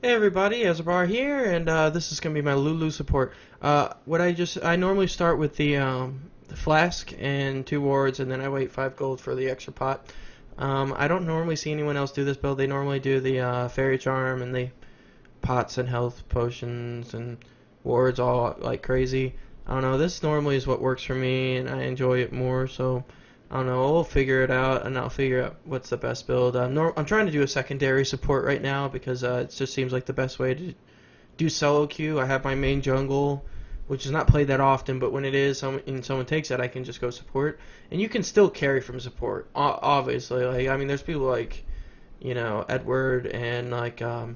Hey everybody, Ezrabar here, and this is gonna be my Lulu support. I normally start with the flask and 2 wards, and then I wait 5 gold for the extra pot. I don't normally see anyone else do this build. They normally do the fairy charm and the pots and health potions and wards all like crazy. I don't know. This normally is what works for me, and I enjoy it more. So I don't know. We'll figure it out, and I'll figure out what's the best build. I'm trying to do a secondary support right now because it just seems like the best way to do solo queue. I have my main jungle, which is not played that often, but when it is, and someone takes it, I can just go support, and you can still carry from support. Obviously, like I mean, there's people like Edward and like or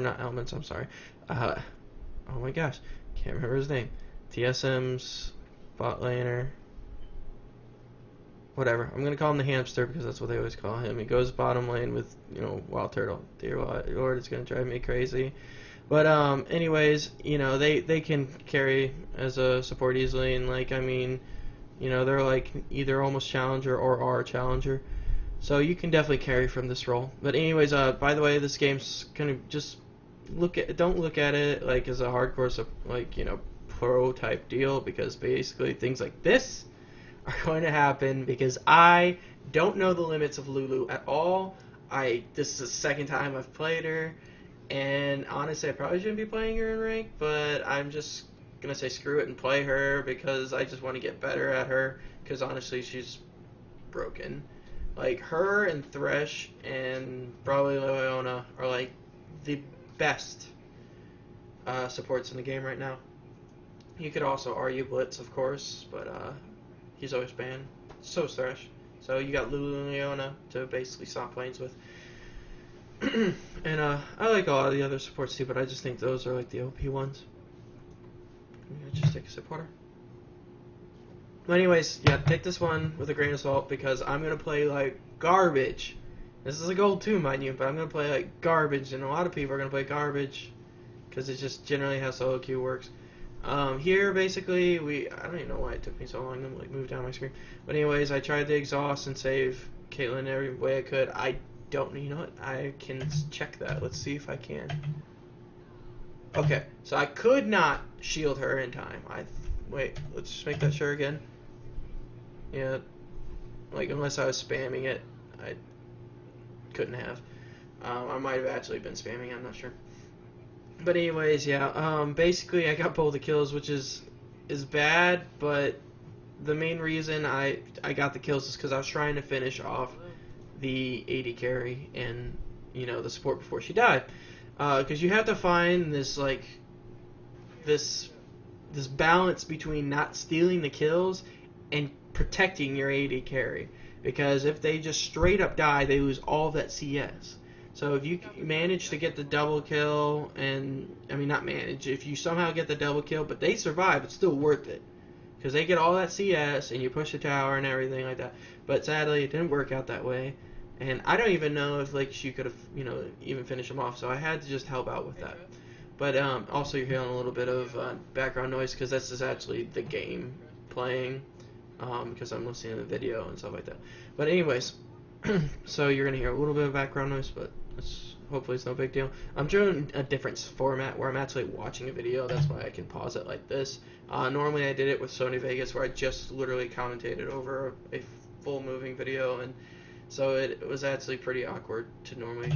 not elements. I'm sorry. Uh, oh my gosh, can't remember his name. TSM's bot laner. Whatever. I'm gonna call him the hamster because that's what they always call him. He goes bottom lane with wild turtle. Dear Lord, it's gonna drive me crazy. But anyways, they can carry as a support easily, and like I mean, they're like either almost challenger or are challenger. So you can definitely carry from this role. But anyways, by the way, this game's gonna just don't look at it like as a hardcore pro type deal, because basically things like this are going to happen because I don't know the limits of Lulu at all. This is the second time I've played her, and honestly I probably shouldn't be playing her in rank, but I'm just gonna say screw it and play her because I just want to get better at her, because honestly she's broken. Like her and Thresh and probably Leona are like the best supports in the game right now. You could also argue Blitz, of course, but he's always banned. So is Thresh. So you got Lulu and Leona to basically swap lanes with. And I like a lot of the other supports too, but I just think those are like the OP ones. I'm gonna just take a sip water. But anyways, yeah, take this one with a grain of salt because I'm gonna play like garbage. This is a gold too, mind you, but I'm gonna play like garbage, and a lot of people are gonna play garbage because it's just generally how solo queue works. Here, basically, I don't even know why it took me so long to like move down my screen. But anyways, I tried to exhaust and save Caitlyn every way I could. I don't, you know what? I can check that. Let's see if I can. Okay, so I could not shield her in time. Wait, let's just make that sure again. Yeah, like unless I was spamming it, I couldn't have. I might have actually been spamming, I'm not sure. But anyways, yeah, basically I got both the kills, which is bad, but the main reason I got the kills is because I was trying to finish off the AD carry and, the support before she died. Because you have to find this, like, this balance between not stealing the kills and protecting your AD carry. Because if they just straight up die, they lose all of that CS. So if you manage to get the double kill, and I mean not manage, if you somehow get the double kill, but they survive, it's still worth it, because they get all that CS and you push the tower and everything like that. But sadly, it didn't work out that way, and I don't even know if like she could have even finished them off. So I had to just help out with that. But also you're hearing a little bit of background noise because this is actually the game playing, because I'm listening to the video and stuff like that. But anyways. So you're gonna hear a little bit of background noise, but hopefully it's no big deal. I'm doing a different format where I'm actually watching a video. That's why I can pause it like this. Normally I did it with Sony Vegas, where I just literally commentated over a full moving video, and so it was actually pretty awkward to normally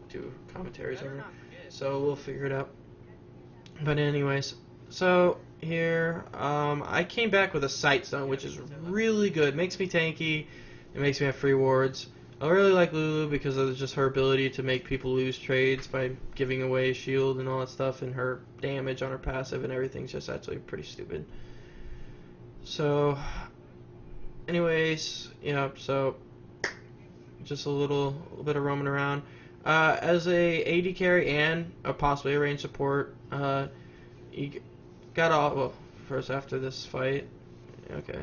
do commentaries over. So we'll figure it out. But anyways, so here I came back with a sight stone, which is really good. Makes me tanky. It makes me have free wards. I really like Lulu because of just her ability to make people lose trades by giving away shield and all that stuff, and her damage on her passive and everything's just actually pretty stupid. So, anyways, yeah, so just a little bit of roaming around. As a AD carry and possibly a range support, you got all, well, first after this fight, okay.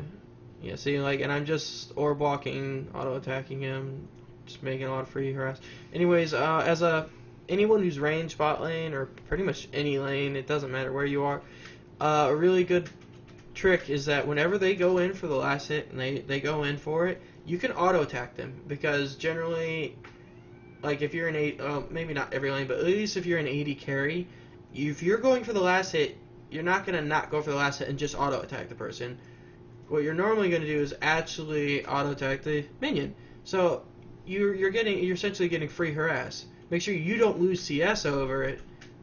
Yeah, see, like, and I'm just orb walking, auto attacking him, just making a lot of free harass. Anyways, as anyone who's range bot lane or pretty much any lane, it doesn't matter where you are. A really good trick is that whenever they go in for the last hit and they go in for it, you can auto attack them, because generally like if you're an 8, maybe not every lane, but at least if you're an 80 carry, if you're going for the last hit, you're not gonna not go for the last hit and just auto attack the person. What you're normally gonna do is actually auto attack the minion. So you're essentially getting free harass. Make sure you don't lose CS over it.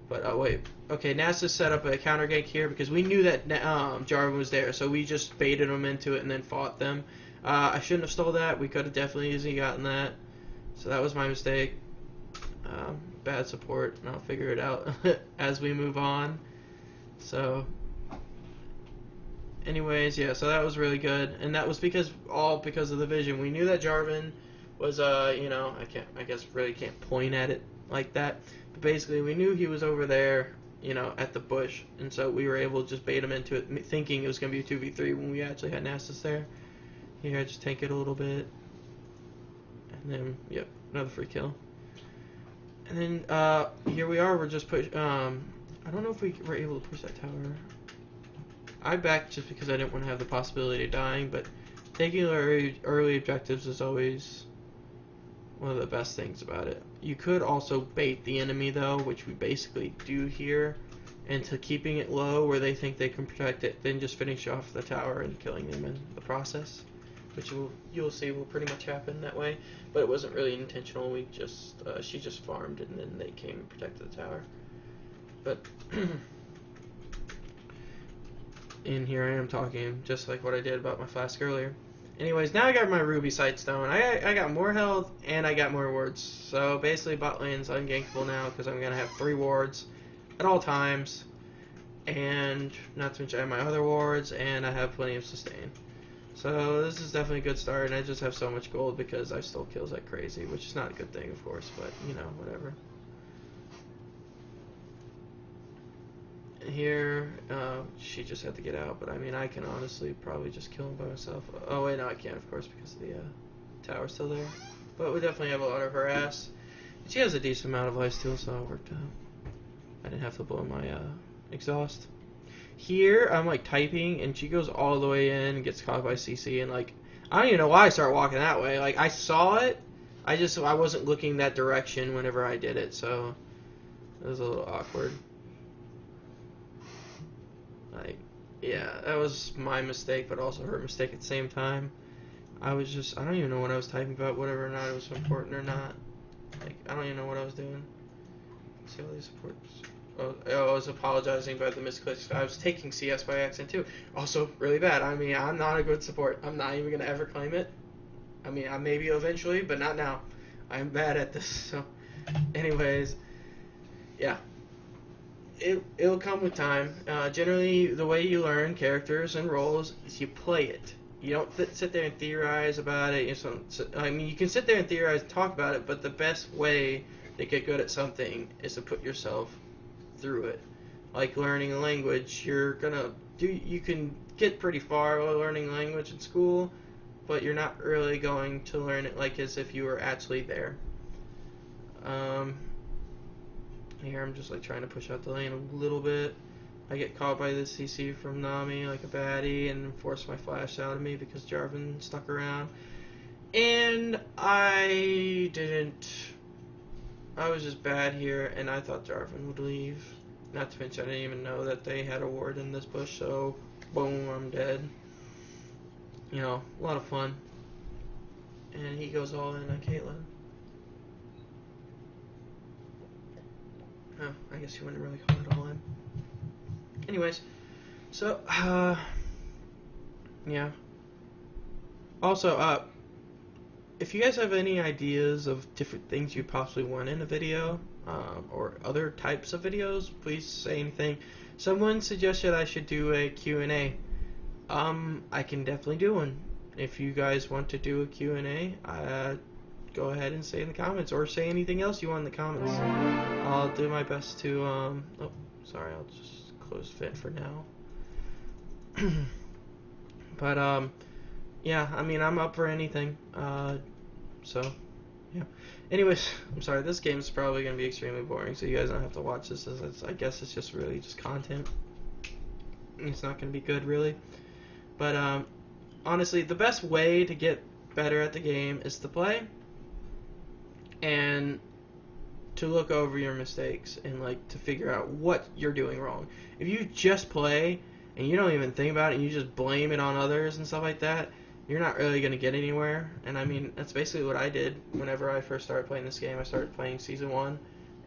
But oh wait, okay, NASA set up a counter gank here because we knew that Jarvan was there, so we just baited them into it and then fought them. I shouldn't have stole that. We could have definitely easily gotten that. So that was my mistake. Bad support, and I'll figure it out as we move on. So, anyways, yeah, so that was really good, and that was all because of the vision. We knew that Jarvan was, you know, I guess really can't point at it like that, but basically we knew he was over there, you know, at the bush, and so we were able to just bait him into it, thinking it was going to be a 2v3 when we actually had Nasus there. Here, I just tank it a little bit, and then, yep, another free kill. And then, here we are, we're just I don't know if we were able to push that tower. I backed just because I didn't want to have the possibility of dying, but taking early objectives is always one of the best things about it. You could also bait the enemy though, which we basically do here, into keeping it low where they think they can protect it, then just finish off the tower and killing them in the process, which you'll see will pretty much happen that way. But it wasn't really intentional. We just she just farmed and then they came and protected the tower. But and here I am talking just like what I did about my flask earlier. Anyways, now I got my ruby sightstone. I got more health and I got more wards. So basically bot lane's ungankable now because I'm gonna have 3 wards at all times, and not to mention I have my other wards and I have plenty of sustain. So this is definitely a good start, and I just have so much gold because I stole kills like crazy, which is not a good thing, of course, but you know, whatever. Here, she just had to get out, but I mean, I can honestly probably just kill him by myself. Oh wait, no, I can't, of course, because the tower's still there. But we definitely have a lot of harass. She has a decent amount of lifesteal, so it worked out. I didn't have to blow my exhaust. Here, I'm like typing, and she goes all the way in and gets caught by CC, and like, I don't even know why I started walking that way. Like, I saw it, I wasn't looking that direction whenever I did it, so it was a little awkward. Like, yeah, that was my mistake, but also her mistake at the same time. I don't even know what I was typing about, whatever or not it was important or not. Like, I don't even know what I was doing. See all these supports. Oh, I was apologizing about the misclicks. I was taking CS by accident too. Also, really bad. I mean, I'm not a good support. I'm not even gonna ever claim it. I mean, I maybe eventually, but not now. I'm bad at this. So, anyways, yeah. It'll come with time. Generally, the way you learn characters and roles is you play it. You don't sit there and theorize about it. I mean, you can sit there and theorize and talk about it, but the best way to get good at something is to put yourself through it. Like learning a language, you can get pretty far while learning language in school, but you're not really going to learn it like as if you were actually there. Here I'm just like trying to push out the lane a little bit. I get caught by this CC from Nami like a baddie and force my flash out of me because Jarvan stuck around. And I was just bad here, and I thought Jarvan would leave. Not to mention I didn't even know that they had a ward in this bush, so boom, I'm dead. You know, a lot of fun. And he goes all in on Caitlyn. Oh, I guess you wouldn't really call it all in. Anyways, so, yeah. Also, if you guys have any ideas of different things you possibly want in a video, or other types of videos, please say anything. Someone suggested I should do a Q&A. I can definitely do one. If you guys want to do a Q&A, go ahead and say in the comments, or say anything else you want in the comments. I'll do my best to, oh, sorry, I'll just close Fit for now. But, yeah, I mean, I'm up for anything, so, yeah. Anyways, I'm sorry, this game is probably going to be extremely boring, so you guys don't have to watch this, as I guess it's just really just content. It's not going to be good, really. But, honestly, the best way to get better at the game is to play. and to look over your mistakes and like to figure out what you're doing wrong. If you just play and you don't even think about it and you just blame it on others and stuff like that, you're not really going to get anywhere. And I mean, that's basically what I did whenever I first started playing this game. I started playing Season 1,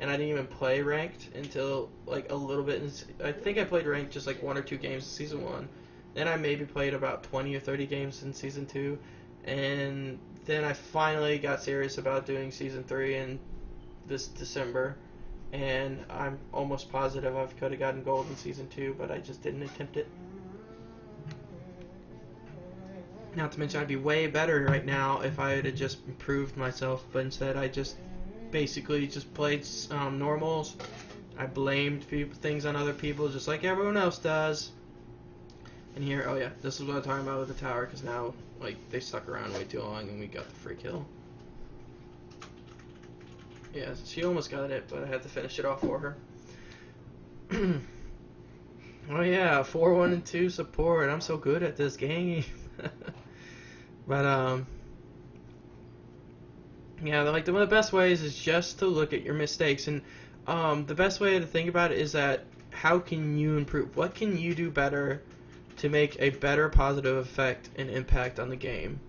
and I didn't even play Ranked until like a little bit. I think I played Ranked just like 1 or 2 games in Season 1. Then I maybe played about 20 or 30 games in Season 2. And then I finally got serious about doing Season 3 in this December. And I'm almost positive I could have gotten gold in Season 2, but I just didn't attempt it. Not to mention I'd be way better right now if I had just improved myself, but instead I just basically just played normals. I blamed things on other people just like everyone else does. And here, oh yeah, this is what I'm talking about with the tower, because now like they stuck around way too long and we got the free kill. Yeah, she almost got it, but I had to finish it off for her. Oh yeah, 4, 1, and 2 support. I'm so good at this game. But yeah, like one of the best ways is just to look at your mistakes, and the best way to think about it is that how can you improve? What can you do better to make a better positive effect and impact on the game?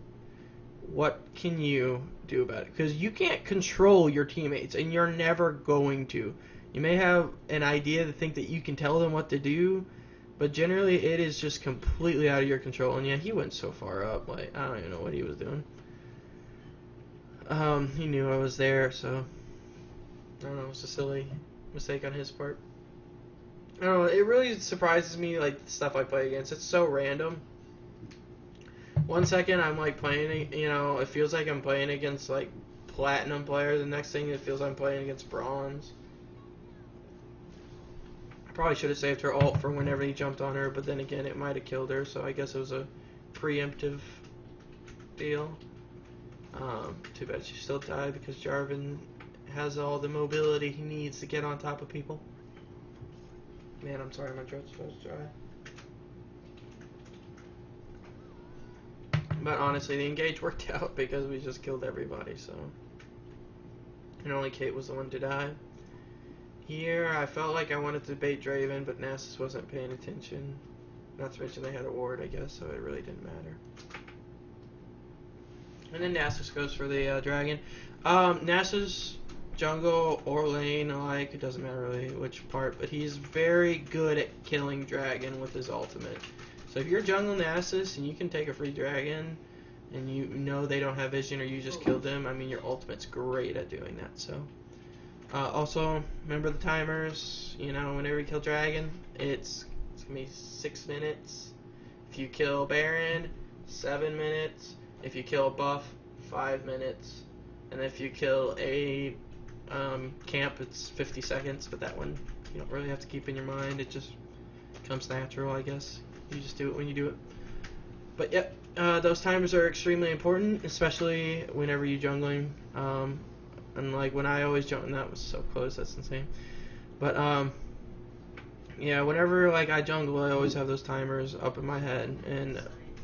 What can you do about it? Because you can't control your teammates, and you're never going to. You may have an idea to think that you can tell them what to do, but generally it is just completely out of your control. And yeah, he went so far up, like I don't even know what he was doing. He knew I was there, so I don't know, it was a silly mistake on his part. I don't know, it really surprises me, like, the stuff I play against. It's so random. 1 second I'm like playing, you know, it feels like I'm playing against like platinum players. The next thing it feels like I'm playing against bronze. I probably should have saved her ult for whenever he jumped on her, but then again it might have killed her, so I guess it was a preemptive deal. Too bad she still died because Jarvan has all the mobility he needs to get on top of people. Man, I'm sorry, my throat's supposed to dry. But honestly, the engage worked out because we just killed everybody, so. And only Kate was the one to die. Here, I felt like I wanted to bait Draven, but Nasus wasn't paying attention. Not to mention they had a ward, I guess, so it really didn't matter. And then Nasus goes for the dragon. Nasus, jungle or lane alike, it doesn't matter really which part, but he's very good at killing dragon with his ultimate. So if you're jungle Nasus and you can take a free dragon and you know they don't have vision or you just killed them, I mean your ultimate's great at doing that. So also remember the timers, you know, whenever you kill dragon, it's gonna be 6 minutes. If you kill Baron, 7 minutes. If you kill a buff, 5 minutes. And if you kill a camp, it's 50 seconds, but that one you don't really have to keep in your mind. It just comes natural, I guess. You just do it when you do it. But yep, those timers are extremely important, especially whenever you're jungling. And like when I always jungle, that was so close, that's insane. But yeah, whenever like I jungle, I always have those timers up in my head. And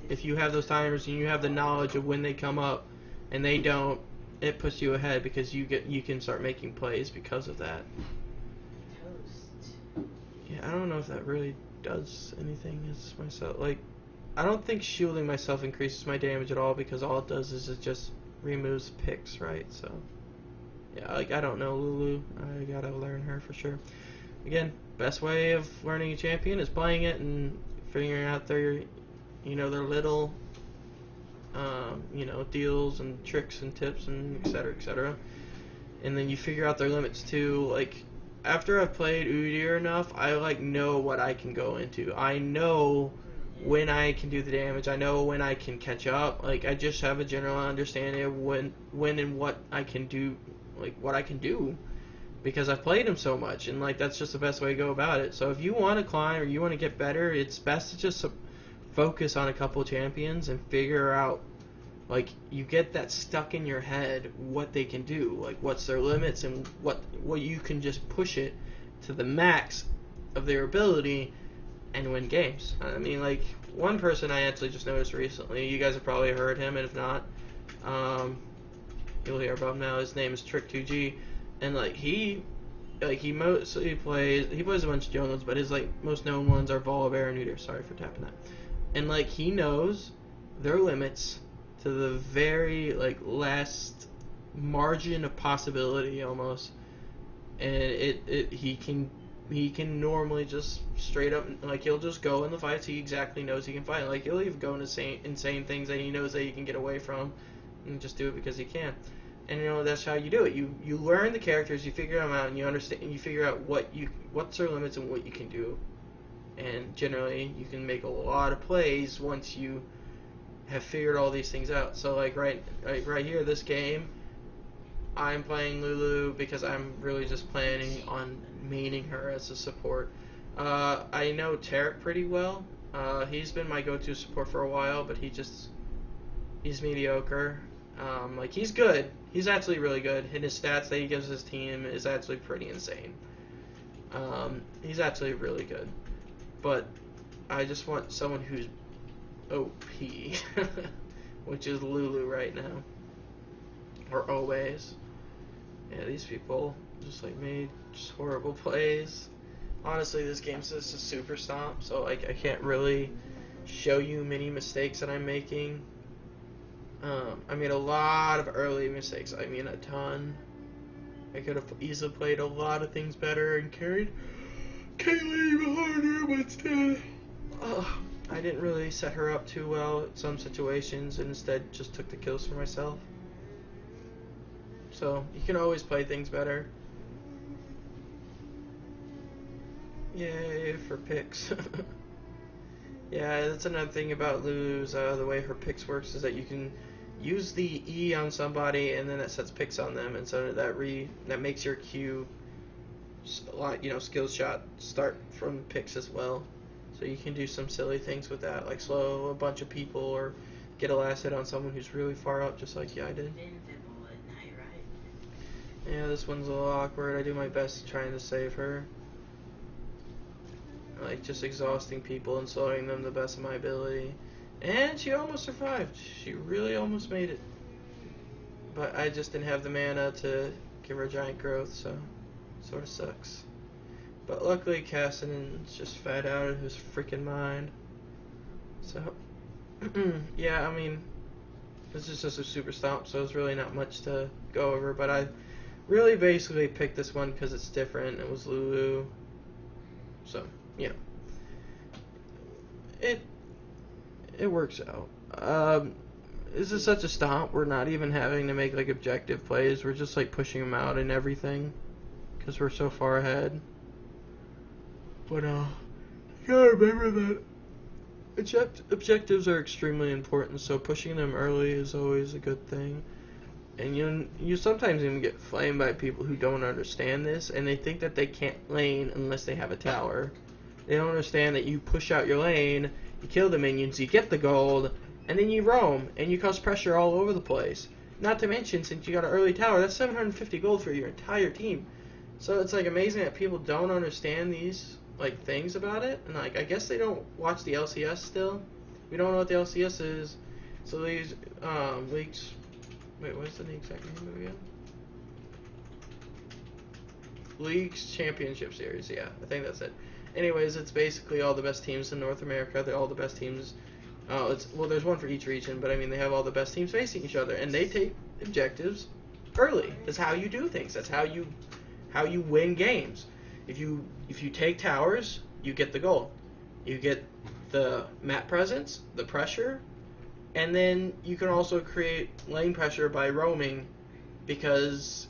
if you have those timers and you have the knowledge of when they come up and they don't, it puts you ahead because you can start making plays because of that. Yeah, I don't know if that really does anything as myself. Like, I don't think shielding myself increases my damage at all because all it does is it just removes picks, right? So yeah, like I don't know Lulu. I gotta learn her for sure. Again, best way of learning a champion is playing it and figuring out their, you know, their little, you know, deals and tricks and tips and etc. etc. And then you figure out their limits too. Like after I've played Udyr enough, I like know what I can go into. I know when I can do the damage. I know when I can catch up. Like I just have a general understanding of when and what I can do, like what I can do, because I've played him so much, and like that's just the best way to go about it. So if you want to climb or you want to get better, it's best to just focus on a couple champions and figure out, like, you get that stuck in your head what they can do, like what's their limits and what you can just push it to the max of their ability and win games. I mean, like one person I actually just noticed recently, you guys have probably heard him, and if not, you'll hear about him now. His name is Trick2G, and like he mostly plays a bunch of jungles, but his like most known ones are Volibear and Udyr. Sorry for tapping that. And like he knows their limits to the very like last margin of possibility almost, and he can normally just straight up, like, he'll just go in the fights he exactly knows he can fight. Like, he'll even go into insane things that he knows that he can get away from and just do it because he can. And, you know, that's how you do it. You learn the characters, you figure them out, and you understand, and you figure out what's their limits and what you can do. And generally, you can make a lot of plays once you have figured all these things out. So, like, right here, this game, I'm playing Lulu because I'm really just planning on maining her as a support. I know Tarek pretty well. He's been my go-to support for a while, but he's mediocre. Like, he's good. He's actually really good. And his stats that he gives his team is actually pretty insane. He's actually really good. But I just want someone who's OP, which is Lulu right now. Or always. Yeah, these people, just like me, just horrible plays. Honestly, this game's just a super stomp, so like I can't really show you many mistakes that I'm making. I made a lot of early mistakes. I mean, a ton. I could have easily played a lot of things better and carried Kaylee even harder, but instead, I didn't really set her up too well in some situations, and instead just took the kills for myself. So, you can always play things better. Yay for picks. Yeah, that's another thing about Lulu's, the way her picks works is that you can use the E on somebody and then it sets picks on them, and so that makes your Q, skill shot start from picks as well. So you can do some silly things with that, like slow a bunch of people or get a last hit on someone who's really far up, just like I did. Yeah, this one's a little awkward. I do my best trying to save her. Like, just exhausting people and slowing them the best of my ability. And she almost survived. She really almost made it. But I just didn't have the mana to give her giant growth, so sort of sucks. But luckily, Cassian's just fat out of his freaking mind. So, yeah, I mean, this is just a super stomp, so there's really not much to go over. But I really basically picked this one because it's different. It was Lulu. So, yeah. It works out. This is such a stomp. We're not even having to make, like, objective plays. We're just, like, pushing them out and everything because we're so far ahead. But, you gotta remember that objectives are extremely important, so pushing them early is always a good thing. And you sometimes even get flamed by people who don't understand this, and they think that they can't lane unless they have a tower. They don't understand that you push out your lane, you kill the minions, you get the gold, and then you roam, and you cause pressure all over the place. Not to mention, since you got an early tower, that's 750 gold for your entire team. So it's like amazing that people don't understand these like things about it, and like I guess they don't watch the LCS still. We don't know what the LCS is, so these leagues. Wait, what's the exact name again? Leagues Championship Series, yeah, I think that's it. Anyways, it's basically all the best teams in North America. They're all the best teams. There's one for each region, but I mean they have all the best teams facing each other, and they take objectives early. That's how you do things. That's how you win games. If you take towers, you get the gold. You get the map presence, the pressure, and then you can also create lane pressure by roaming, because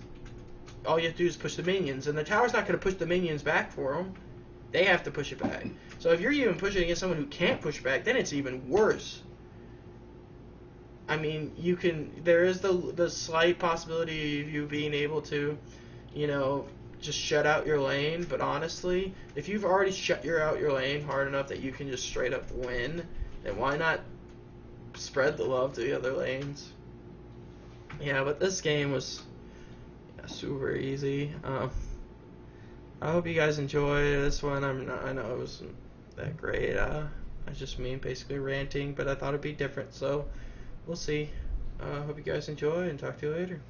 all you have to do is push the minions, and the tower's not going to push the minions back for them. They have to push it back. So if you're even pushing against someone who can't push back, then it's even worse. I mean, there is the slight possibility of you being able to, just shut out your lane, but honestly, if you've already shut out your lane hard enough that you can just straight up win, then why not spread the love to the other lanes? Yeah, but this game was super easy. I hope you guys enjoy this one. I know it wasn't that great. I just basically ranting, but I thought it'd be different, so we'll see. Hope you guys enjoy, and talk to you later.